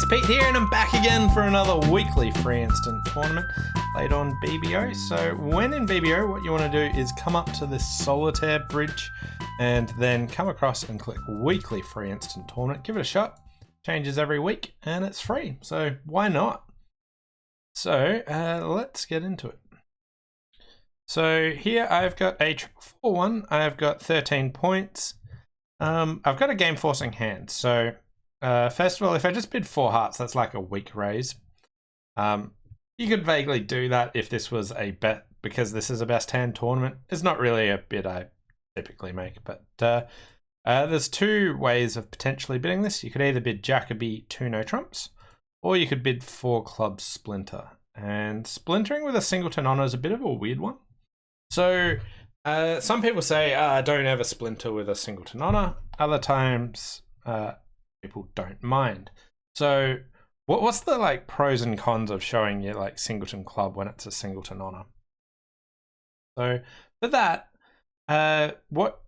it's Pete here, and I'm back again for another weekly free instant tournament played on BBO. So when in BBO, what you want to do is come up to this solitaire bridge and then come across and click weekly free instant tournament. Give it a shot. Changes every week and it's free, so why not? So let's get into it. So here I've got a 4-4-1. I've got 13 points. I've got a game forcing hand. So first of all, if I just bid 4 hearts, that's like a weak raise. You could vaguely do that if this was a bet, because this is a best hand tournament. It's not really a bid I typically make, but there's 2 ways of potentially bidding this. You could either bid Jacoby 2 no trumps, or you could bid 4 clubs Splinter. And splintering with a Singleton honor is a bit of a weird one. So some people say, don't ever splinter with a Singleton honor. Other times, people don't mind. So what's the like pros and cons of showing you like Singleton club when it's a Singleton honor? So for that, what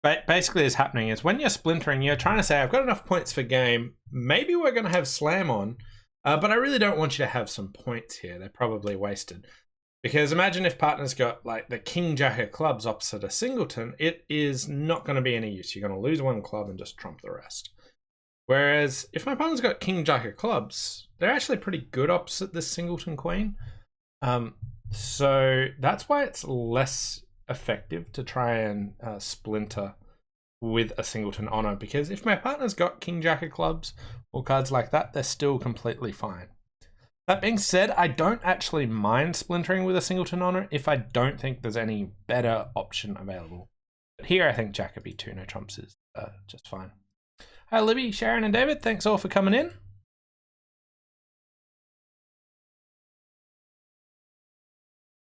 basically is happening is when you're splintering, you're trying to say, I've got enough points for game. Maybe we're going to have slam on, but I really don't want you to have some points here. They're probably wasted. Because imagine if partner's got like the king jack of clubs opposite a Singleton, it is not going to be any use. You're going to lose 1 club and just trump the rest. Whereas if my partner's got king jack of clubs, they're actually pretty good opposite this Singleton queen. So that's why it's less effective to try and splinter with a Singleton honor, because if my partner's got king jack of clubs or cards like that, they're still completely fine. That being said, I don't actually mind splintering with a Singleton honor if I don't think there's any better option available. But here I think Jacoby 2 no trumps is just fine. Hi Libby, Sharon and David, thanks all for coming in.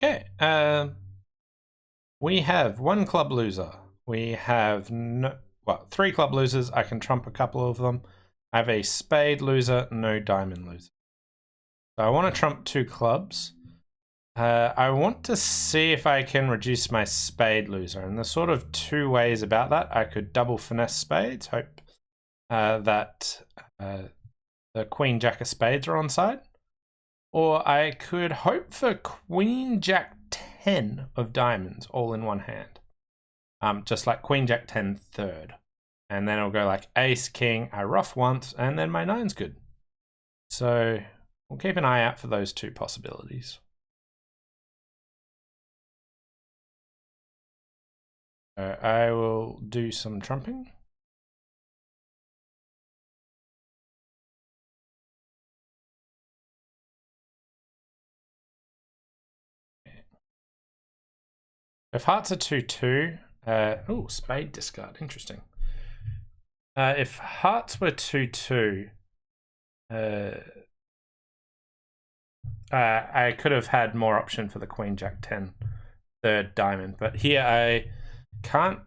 Okay, we have 1 club loser. We have 3 club losers. I can trump a couple of them. I have a spade loser, no diamond loser. So I want to trump 2 clubs. I want to see if I can reduce my spade loser. And there's sort of 2 ways about that. I could double finesse spades, hope that the queen jack of spades are on side. Or I could hope for queen jack 10 of diamonds all in one hand. Just like queen jack 10 third. And then it'll go like ace, king, I ruff once, and then my 9's good. So we'll keep an eye out for those 2 possibilities. I will do some trumping. If hearts are 2-2, oh, spade discard, interesting. If hearts were 2-2, I could have had more option for the queen jack 10 third diamond, but here I can't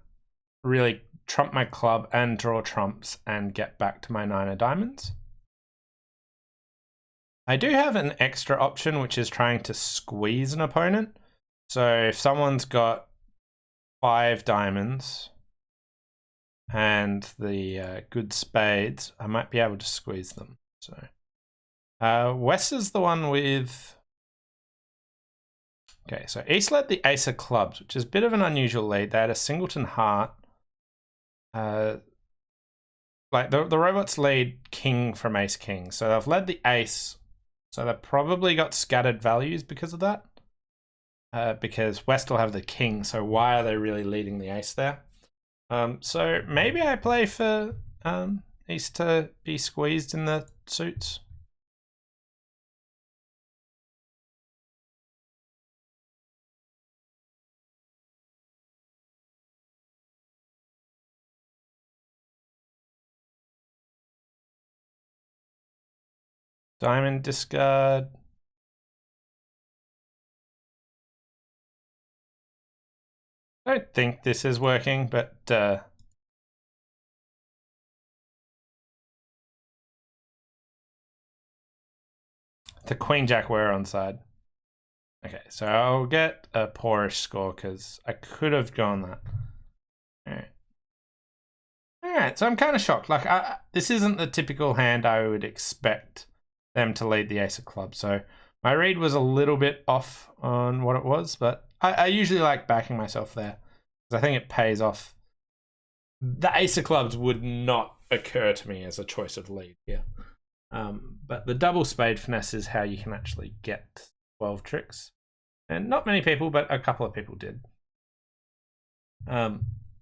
really trump my club and draw trumps and get back to my 9 of diamonds. I do have an extra option, which is trying to squeeze an opponent. So if someone's got 5 diamonds and the good spades, I might be able to squeeze them. So West is the one with... Okay, so East led the ace of clubs, which is a bit of an unusual lead. They had a Singleton heart. Like the robots lead king from ace king. So they've led the ace. So they've probably got scattered values because of that. Because West will have the king, so why are they really leading the ace there? So maybe I play for East to be squeezed in the suits. Diamond discard. I don't think this is working, but the queen jack were on side. Okay, so I'll get a poorish score because I could have gone that. All Alright, so I'm kind of shocked. Like, this isn't the typical hand I would expect them to lead the ace of clubs. So my read was a little bit off on what it was, but I usually like backing myself there because I think it pays off. The ace of clubs would not occur to me as a choice of lead here. But the double spade finesse is how you can actually get 12 tricks. And not many people, but a couple of people did.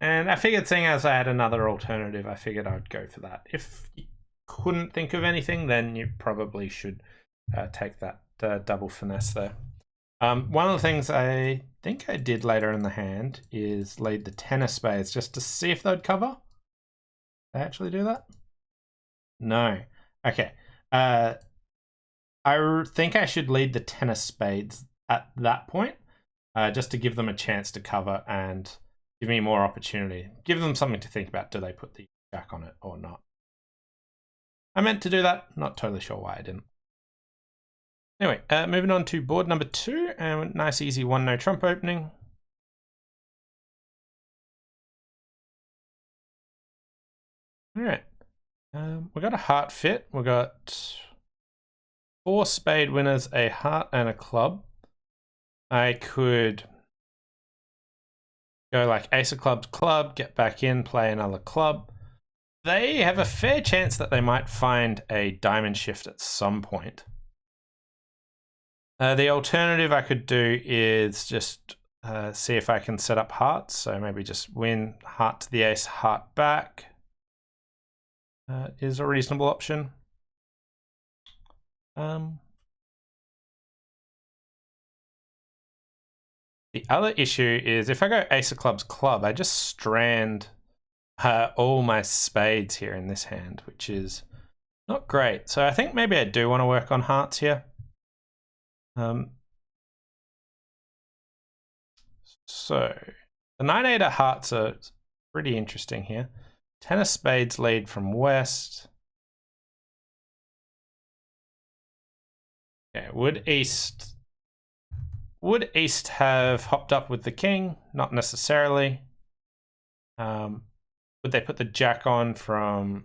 And I figured, seeing as I had another alternative, I figured I'd go for that. If you couldn't think of anything, then you probably should take that double finesse there. One of the things I think I did later in the hand is lead the 10 of spades just to see if they'd cover. Did I actually do that? No. Okay. I think I should lead the 10 of spades at that point, just to give them a chance to cover and give me more opportunity. Give them something to think about. Do they put the jack on it or not? I meant to do that. Not totally sure why I didn't. Anyway, moving on to board number 2, and nice easy 1 no trump opening. All right, we got a heart fit. We got 4 spade winners, a heart and a club. I could go like ace of clubs, club, get back in, play another club. They have a fair chance that they might find a diamond shift at some point. The alternative I could do is just see if I can set up hearts. So maybe just win heart to the ace, heart back is a reasonable option. The other issue is if I go ace of clubs, club, I just strand all my spades here in this hand, which is not great. So I think maybe I do want to work on hearts here. So the 9-8 of hearts are pretty interesting here. 10 of spades lead from west. Okay, would east have hopped up with the king? Not necessarily. Would they put the jack on from...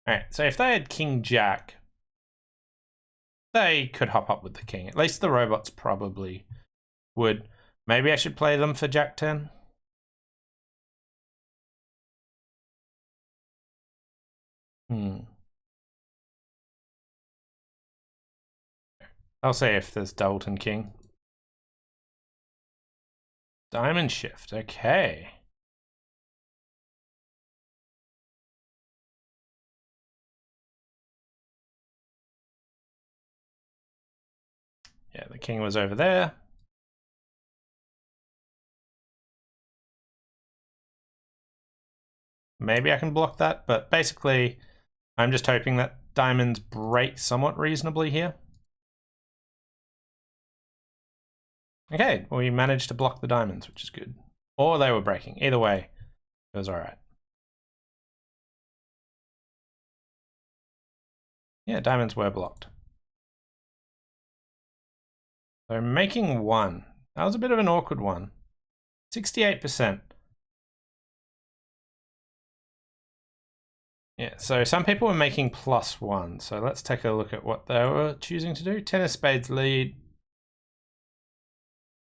All right, so if they had king jack, they could hop up with the king. At least the robots probably would. Maybe I should play them for jack 10. I'll say if there's Doubleton king. Diamond shift, okay. Yeah, the king was over there. Maybe I can block that, but basically I'm just hoping that diamonds break somewhat reasonably here. Okay, well, we managed to block the diamonds, which is good. Or they were breaking. Either way, it was all right. Yeah, diamonds were blocked. So making 1. That was a bit of an awkward one. 68%. Yeah, so some people were making +1. So let's take a look at what they were choosing to do. 10 of spades lead.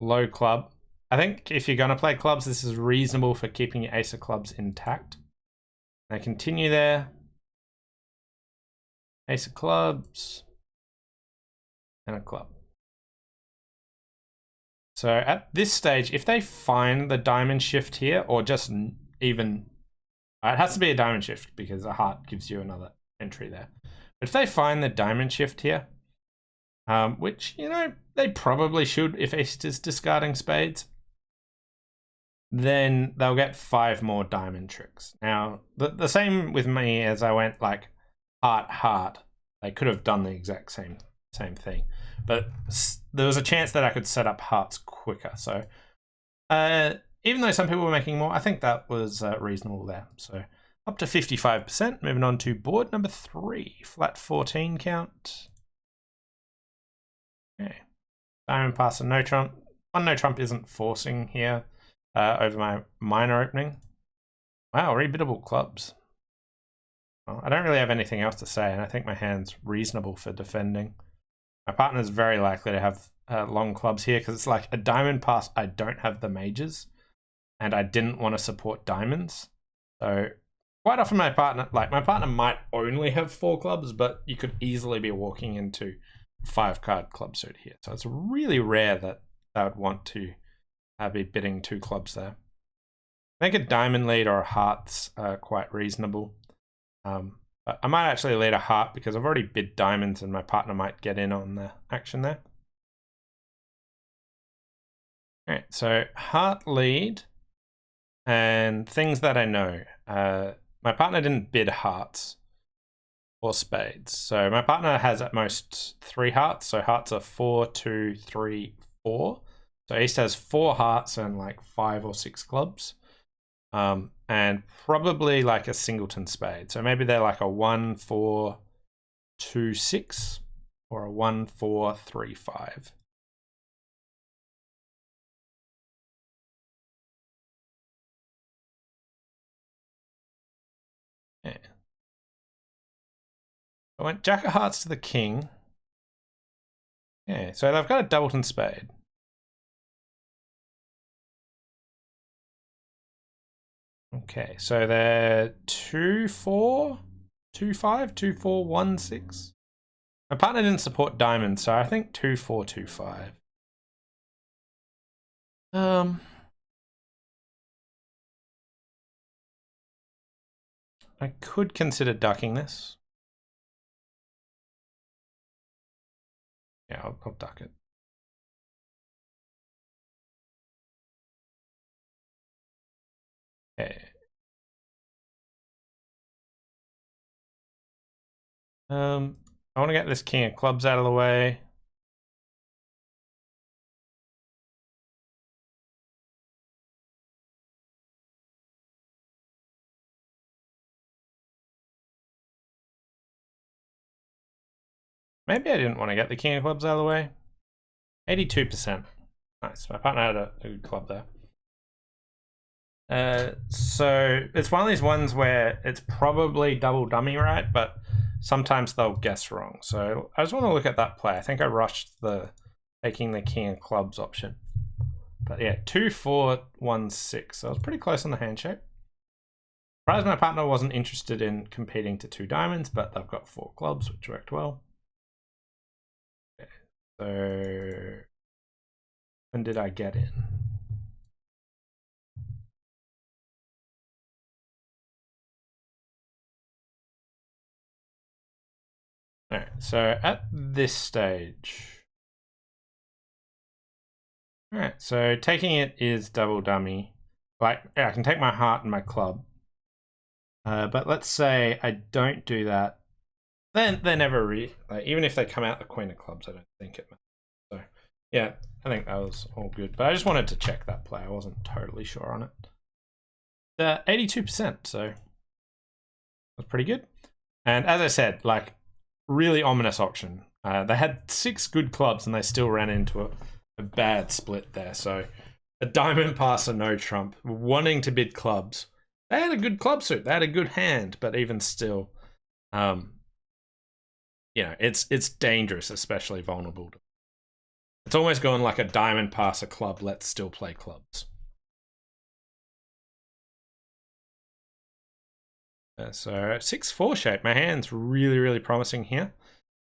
Low club. I think if you're going to play clubs, this is reasonable for keeping your ace of clubs intact. They continue there. Ace of clubs. And a club. So at this stage, if they find the diamond shift here, or just even... It has to be a diamond shift because a heart gives you another entry there. But if they find the diamond shift here, which, you know, they probably should if ace is discarding spades, then they'll get 5 more diamond tricks. Now, the same with me as I went like heart, heart. They could have done the exact same thing. But there was a chance that I could set up hearts quicker. So even though some people were making more, I think that was reasonable there. So up to 55%. Moving on to board number 3, flat 14 count. Okay, diamond pass and no trump. 1 no trump isn't forcing here over my minor opening. Wow, rebiddable clubs. Well, I don't really have anything else to say, and I think my hand's reasonable for defending. My partner's very likely to have long clubs here because it's like a diamond pass. I don't have the majors, and I didn't want to support diamonds. So quite often my partner might only have 4 clubs, but you could easily be walking into 5-card club suit here. So it's really rare that I would want to be bidding 2 clubs there. I think a diamond lead or a heart's quite reasonable. But I might actually lead a heart because I've already bid diamonds and my partner might get in on the action there. All right, so heart lead and things that I know. My partner didn't bid hearts or spades. So my partner has at most 3 hearts. So hearts are 4, 2, 3, 4. So East has 4 hearts and like 5 or 6 clubs. And probably like a singleton spade. So maybe they're like a 1, 4, 2, 6 or a 1, 4, 3, 5. Yeah. I went jack of hearts to the king. Yeah, so they've got a doubleton spade. Okay, so they're 2, 4, 2, 5, 2, 4, 1, 6. My partner didn't support diamonds, so I think 2, 4, 2, 5. I could consider ducking this. Yeah, I'll duck it. Okay. I want to get this king of clubs out of the way. Maybe I didn't want to get the king of clubs out of the way. 82%. Nice. My partner had a good club there. So it's one of these ones where it's probably double dummy right, but sometimes they'll guess wrong. So I just want to look at that play. I think I rushed the taking the king of clubs option. But yeah, 2, 4, 1, 6. So I was pretty close on the handshake. Surprised my partner wasn't interested in competing to 2 diamonds, but they've got 4 clubs, which worked well. Okay, so when did I get in? All right, so at this stage, all right, so taking it is double dummy. Like, yeah, I can take my heart and my club. But let's say I don't do that. Then they're never like, even if they come out the queen of clubs, I don't think it matters. So yeah, I think that was all good. But I just wanted to check that play. I wasn't totally sure on it. 82%, so that's pretty good. And as I said, like, really ominous auction. They had 6 good clubs and they still ran into a bad split there. So a diamond passer, no trump, wanting to bid clubs. They had a good club suit. They had a good hand, but even still, you know, it's dangerous, especially vulnerable. It's almost going like a diamond passer club. Let's still play clubs. So 6-4 shape. My hand's really, really promising here.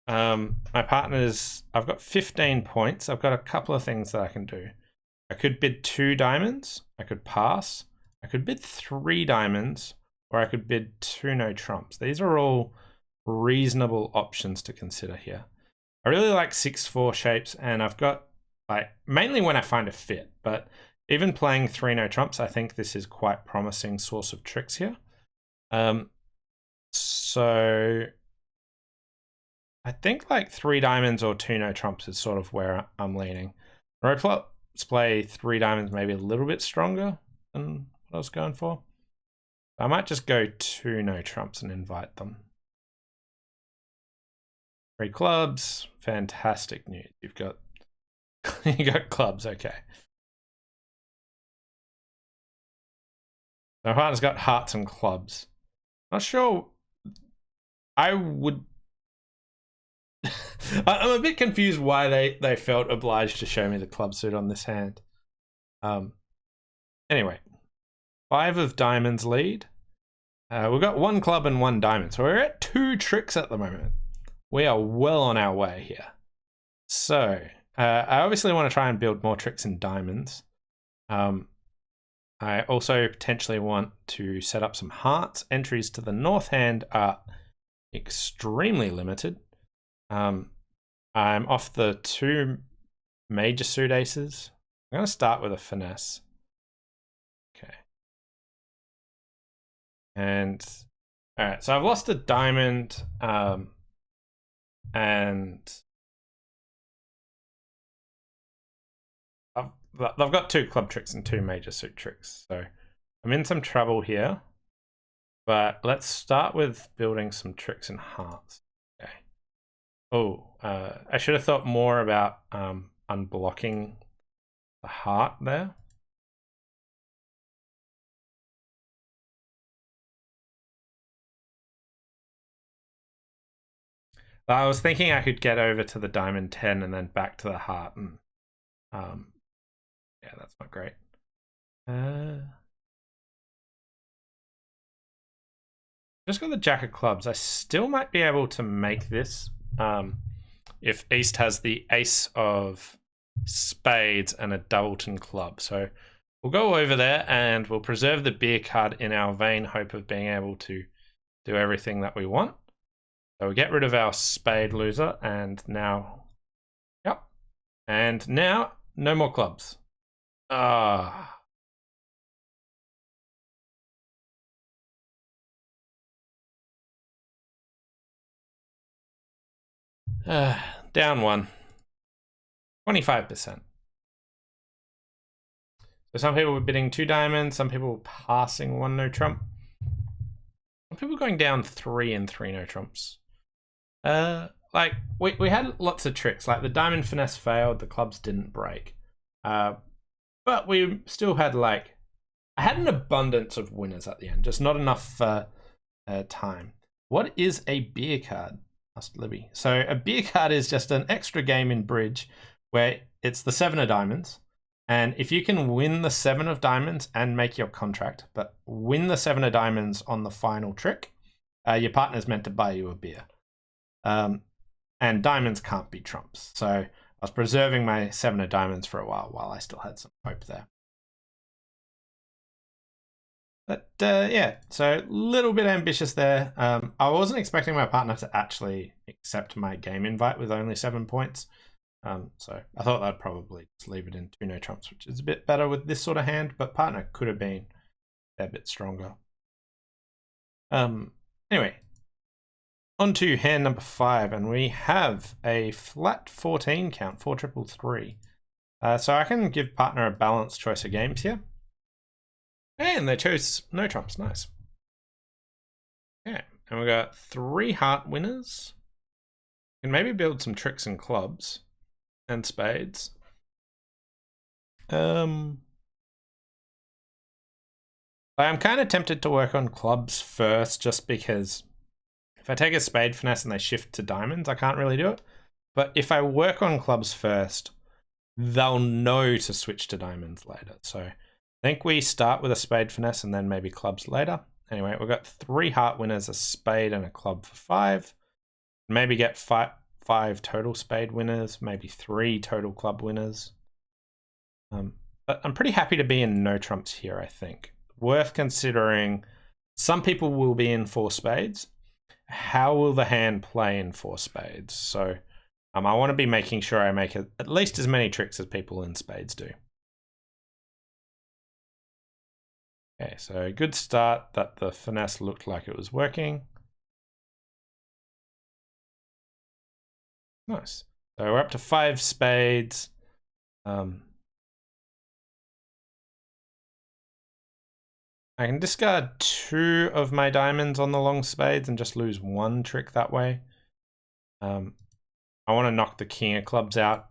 My partner's, I've got 15 points. I've got a couple of things that I can do. I could bid 2 diamonds. I could pass. I could bid 3 diamonds, or I could bid 2 no trumps. These are all reasonable options to consider here. I really like 6-4 shapes, and I've got, like, mainly when I find a fit, but even playing 3 no trumps, I think this is quite promising source of tricks here. So I think like 3 diamonds or 2 no trumps is sort of where I'm leaning. Let's play 3 diamonds maybe a little bit stronger than what I was going for. I might just go 2 no trumps and invite them. 3 clubs, fantastic news. You've got you got clubs, okay. My partner's got hearts and clubs. Not sure. I would. I'm a bit confused why they felt obliged to show me the club suit on this hand. Anyway, 5 of diamonds lead. We've got 1 club and 1 diamond, so we're at 2 tricks at the moment. We are well on our way here. So I obviously want to try and build more tricks in diamonds. I also potentially want to set up some hearts. Entries to the north hand are extremely limited. I'm off the 2 major suit aces. I'm going to start with a finesse. Okay. And all right, so I've lost a diamond, and I've got 2 club tricks and 2 major suit tricks, so I'm in some trouble here. But let's start with building some tricks and hearts. Okay. Oh, I should have thought more about unblocking the heart there. I was thinking I could get over to the diamond 10 and then back to the heart, and yeah, that's not great. Just got the jack of clubs. I still might be able to make this if East has the ace of spades and a doubleton club. So we'll go over there and we'll preserve the beer card in our vain hope of being able to do everything that we want. So we get rid of our spade loser, and now, yep, and now no more clubs. Down 1. 25%. So some people were bidding 2 diamonds, some people were passing 1 no trump. Some people going down 3 and 3 no trumps. Like we had lots of tricks, like the diamond finesse failed, the clubs didn't break. But we still had I had an abundance of winners at the end, just not enough time. What is a beer card? Asked Libby. So a beer card is just an extra game in bridge where it's the 7 of diamonds. And if you can win the 7 of diamonds and make your contract, but win the 7 of diamonds on the final trick, your partner's meant to buy you a beer. And diamonds can't be trumps. So I was preserving my 7 of diamonds for a while I still had some hope there. But yeah, so a little bit ambitious there. I wasn't expecting my partner to actually accept my game invite with only 7 points. So I thought I'd probably just leave it in 2 no trumps, which is a bit better with this sort of hand, but partner could have been a bit stronger. Anyway, on to hand number 5, and we have a flat 14 count, 4-3-3. So I can give partner a balanced choice of games here. And they chose no trumps, nice. Yeah, and we got 3 heart winners. We can maybe build some tricks and clubs and spades. I'm kind of tempted to work on clubs first, just because if I take a spade finesse and they shift to diamonds, I can't really do it. But if I work on clubs first, they'll know to switch to diamonds later. So I think we start with a spade finesse and then maybe clubs later. Anyway, we've got 3 heart winners, a spade and a club for 5. Maybe get 5 total spade winners, maybe 3 total club winners. But I'm pretty happy to be in no trumps here, I think. Worth considering, some people will be in 4 spades. How will the hand play in 4 spades? So I want to be making sure I make at least as many tricks as people in spades do. Okay, so good start that the finesse looked like it was working. Nice. So we're up to 5 spades. I can discard 2 of my diamonds on the long spades and just lose 1 trick that way. I want to knock the king of clubs out.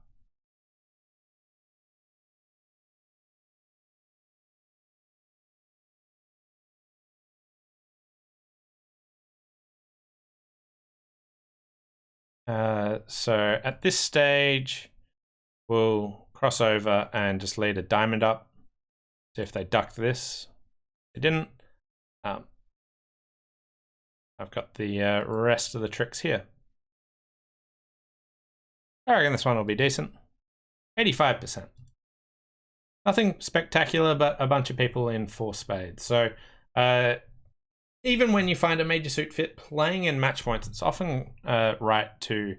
So at this stage, we'll cross over and just lead a diamond up. See if they ducked this. They didn't. I've got the rest of the tricks here. I reckon this one will be decent. 85%. Nothing spectacular, but a bunch of people in 4 spades. So even when you find a major suit fit, playing in match points, it's often right to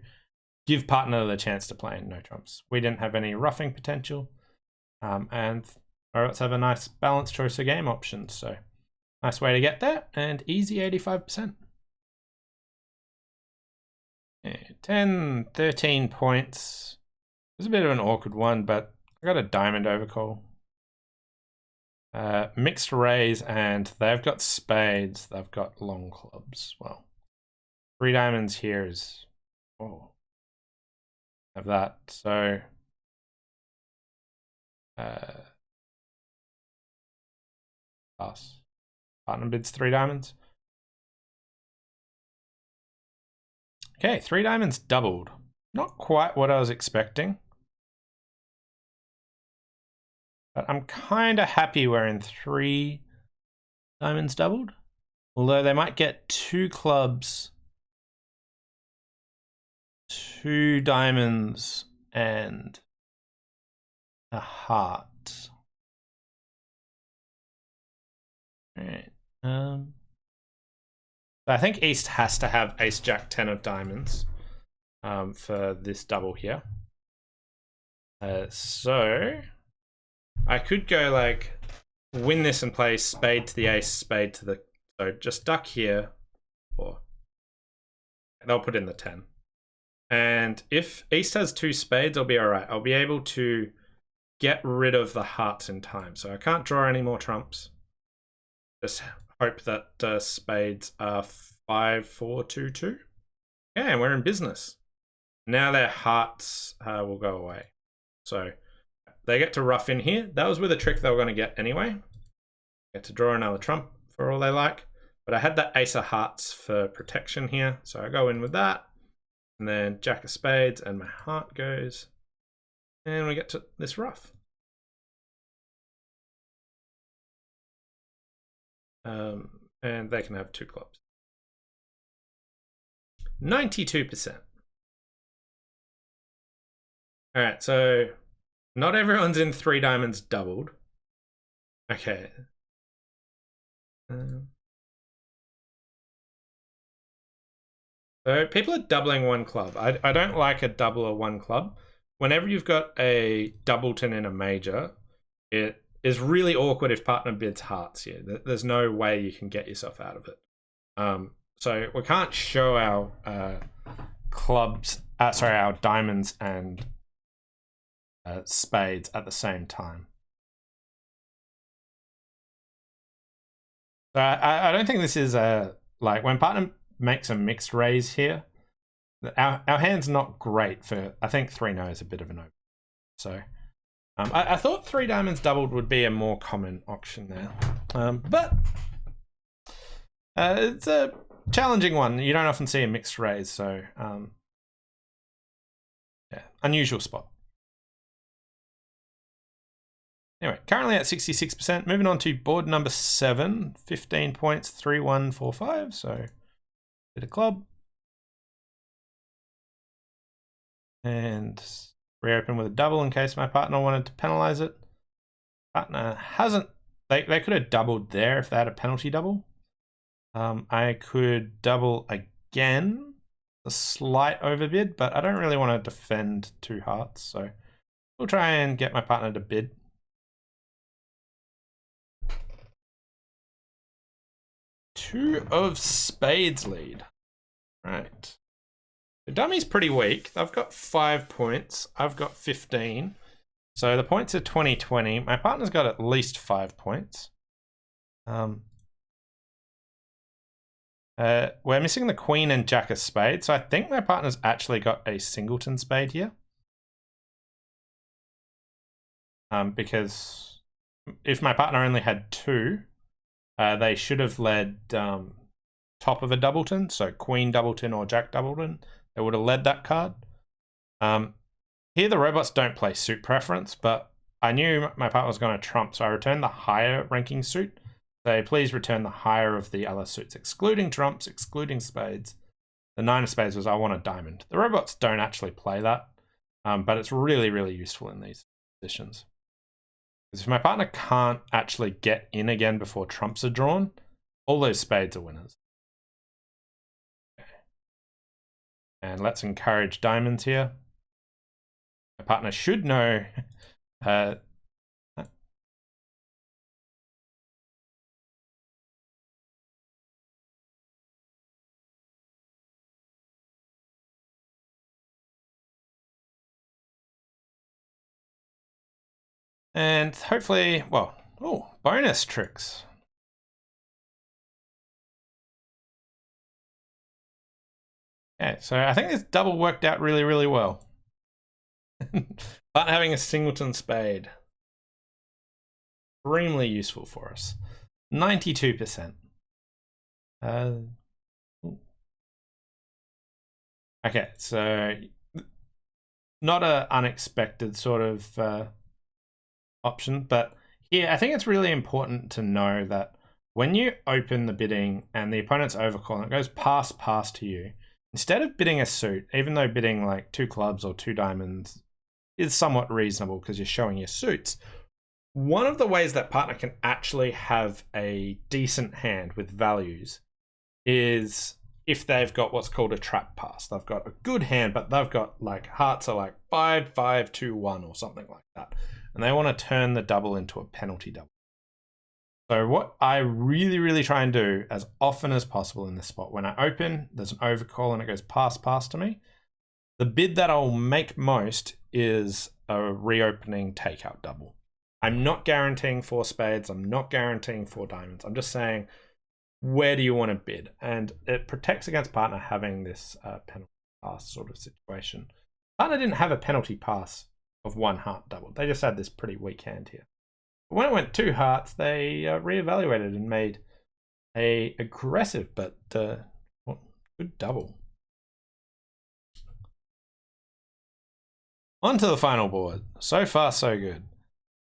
give partner the chance to play in no trumps. We didn't have any roughing potential, and let's have a nice balanced choice of game options. So nice way to get there, and easy 85%. 10, 13 points. It was a bit of an awkward one, but I got a diamond overcall. Mixed raise, and they've got spades. They've got long clubs. Well, 3 diamonds here is... Oh. Have that. So... pass. Partner bids 3 diamonds. Okay, 3 diamonds doubled. Not quite what I was expecting. But I'm kind of happy we're in 3 diamonds doubled. Although they might get 2 clubs, 2 diamonds, and a heart. Alright. I think East has to have Ace Jack 10 of diamonds for this double here. So I could go like win this and play spade to the ace, spade to the... So just duck here, or they'll put in the 10. And if East has 2 spades, I'll be all right. I'll be able to get rid of the hearts in time. So I can't draw any more trumps. Just hope that spades are 5, 4, 2, 2. Yeah, and we're in business. Now their hearts will go away. So they get to rough in here. That was with a trick they were going to get anyway. Get to draw another trump for all they like. But I had that ace of hearts for protection here. So I go in with that. And then jack of spades and my heart goes. And we get to this rough. And they can have 2 clubs. 92%. All right, so not everyone's in 3 diamonds doubled. Okay. So people are doubling 1 club. I don't like a double or 1 club. Whenever you've got a doubleton in a major, it is really awkward if partner bids hearts here. There's no way you can get yourself out of it. So we can't show our clubs, our diamonds and spades at the same time. So I don't think this is like when partner makes a mixed raise here, our hand's not great for... I think 3-no is a bit of an open. So I thought 3 diamonds doubled would be a more common auction there, but it's a challenging one. You don't often see a mixed raise, so yeah, unusual spot. Anyway, currently at 66%. Moving on to board number 7, 15 points, 3, 1, 4, 5. So bit of club. And reopen with a double in case my partner wanted to penalize it. Partner hasn't. They could have doubled there if they had a penalty double. I could double again, a slight overbid, but I don't really want to defend 2 hearts, so we'll try and get my partner to bid. Two of spades lead. Right. The dummy's pretty weak. They've got 5 points. I've got 15. So the points are 20-20. My partner's got at least 5 points. We're missing the queen and jack of spades. So I think my partner's actually got a singleton spade here. Because if my partner only had 2, they should have led top of a doubleton. So queen doubleton or jack doubleton. they would have led that card. Here the robots don't play suit preference, but I knew my partner was going to trump, so I returned the higher ranking suit. So please return the higher of the other suits, excluding trumps, excluding spades. The 9 of spades was I want a diamond. The robots don't actually play that, but it's really, really useful in these positions. Because if my partner can't actually get in again before trumps are drawn, all those spades are winners. Okay. And let's encourage diamonds here. My partner should know and hopefully, well, oh, bonus tricks. Okay, so I think this double worked out really, really well. But having a Singleton spade, extremely useful for us. 92%. Okay, so not an unexpected sort of option, but here I think it's really important to know that when you open the bidding and the opponent's overcall and it goes pass to you, instead of bidding a suit, even though bidding like 2 clubs or 2 diamonds is somewhat reasonable because you're showing your suits, one of the ways that partner can actually have a decent hand with values is if they've got what's called a trap pass. They've got a good hand, but they've got like hearts are like 5, 5, 2, 1 or something like that. And they want to turn the double into a penalty double. So what I really, really try and do as often as possible in this spot, when I open, there's an overcall and it goes pass to me. The bid that I'll make most is a reopening takeout double. I'm not guaranteeing 4 spades. I'm not guaranteeing 4 diamonds. I'm just saying, where do you want to bid? And it protects against partner having this penalty pass sort of situation. Partner didn't have a penalty pass of 1 heart double. They just had this pretty weak hand here. But when it went 2 hearts, they reevaluated and made a aggressive but good double. On to the final board. So far, so good.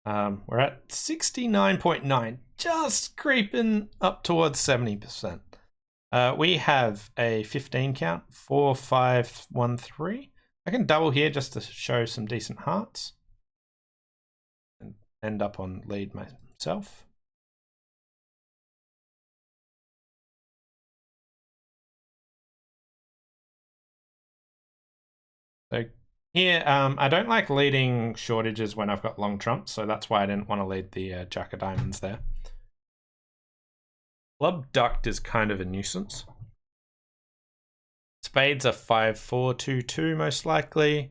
We're at 69.9, just creeping up towards 70%. We have a 15 count, 4, 5, 1, 3. I can double here just to show some decent hearts and end up on lead myself. So here, I don't like leading shortages when I've got long trumps, so that's why I didn't want to lead the Jack of Diamonds there. Club ducked is kind of a nuisance. Spades are 5, 4, 2, 2 most likely.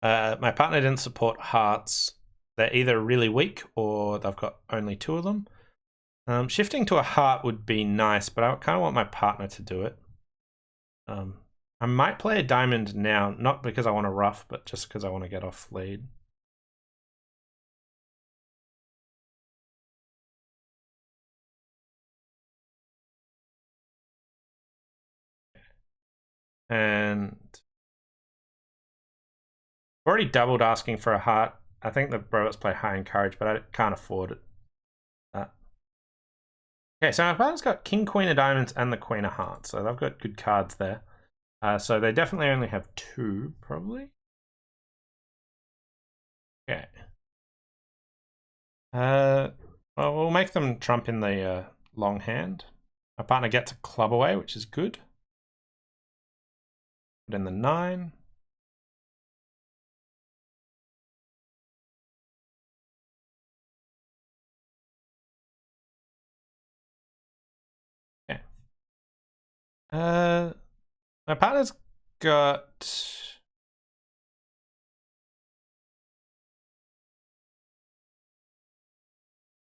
My partner didn't support hearts. They're either really weak or they've got only 2 of them. Shifting to a heart would be nice, but I kind of want my partner to do it. I might play a diamond now, not because I want to rough, but just because I want to get off lead. And I've already doubled asking for a heart. I think the robots play high in courage, but I can't afford it. Okay, so my partner's got King, Queen of Diamonds and the Queen of Hearts, so they've got good cards there. So they definitely only have 2, probably. Okay. Well, we'll make them trump in the long hand. My partner gets a club away, which is good. Put in the 9. Okay. My partner's got...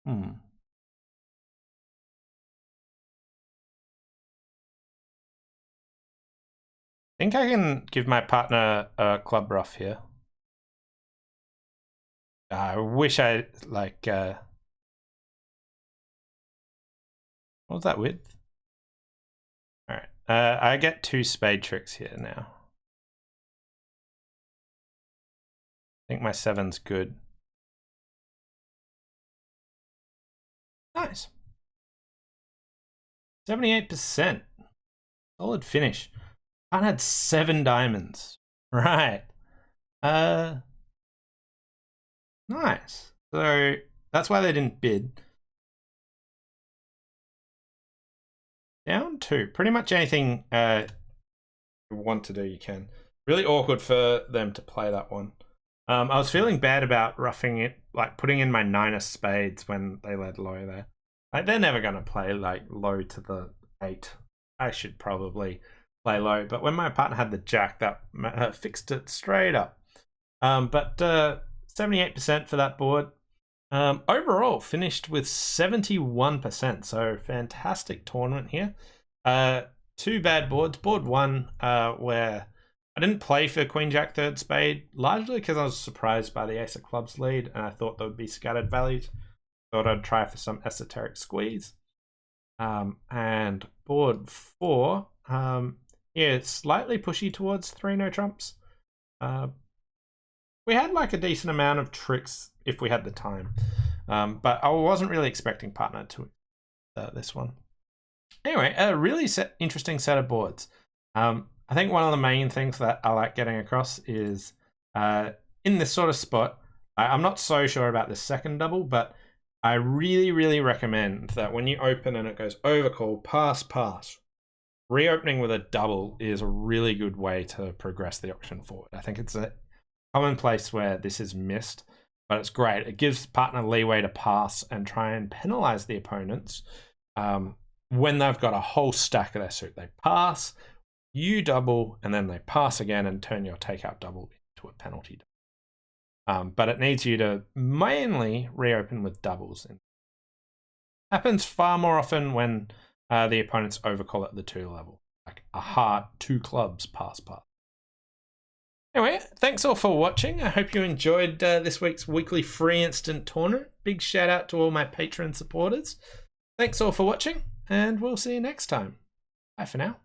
I think I can give my partner a club rough here. I wish I, like... what was that with? Alright, I get 2 spade tricks here now. think my 7's good. Nice. 78%. Solid finish. I had 7 diamonds. Right. Nice. So that's why they didn't bid. Down 2. Pretty much anything you want to do, you can. Really awkward for them to play that one. I was feeling bad about roughing it, like putting in my 9 of spades when they led low there. Like, they're never going to play like low to the 8. I should probably play low, but when my partner had the jack, that fixed it straight up. But 78% for that board. Overall, finished with 71%, so fantastic tournament here. 2 bad boards. Board 1, where I didn't play for Queen Jack 3rd spade, largely because I was surprised by the Ace of Clubs lead, and I thought there would be scattered values. Thought I'd try for some esoteric squeeze. And board 4, yeah, it's slightly pushy towards 3 no trumps. We had like a decent amount of tricks if we had the time, but I wasn't really expecting partner to this one. Anyway, a really interesting set of boards. I think one of the main things that I like getting across is in this sort of spot, I'm not so sure about the second double, but I really recommend that when you open and it goes overcall, pass, reopening with a double is a really good way to progress the auction forward. I think it's a common place where this is missed, but it's great. It gives partner leeway to pass and try and penalize the opponents when they've got a whole stack of their suit. They pass, you double, and then they pass again and turn your takeout double into a penalty. But it needs you to mainly reopen with doubles. It happens far more often when the opponents overcall at the 2 level, like a heart, 2 clubs, pass. Anyway, thanks all for watching. I hope you enjoyed this week's weekly free instant tournament. Big shout out to all my Patreon supporters. Thanks all for watching, and we'll see you next time. Bye for now.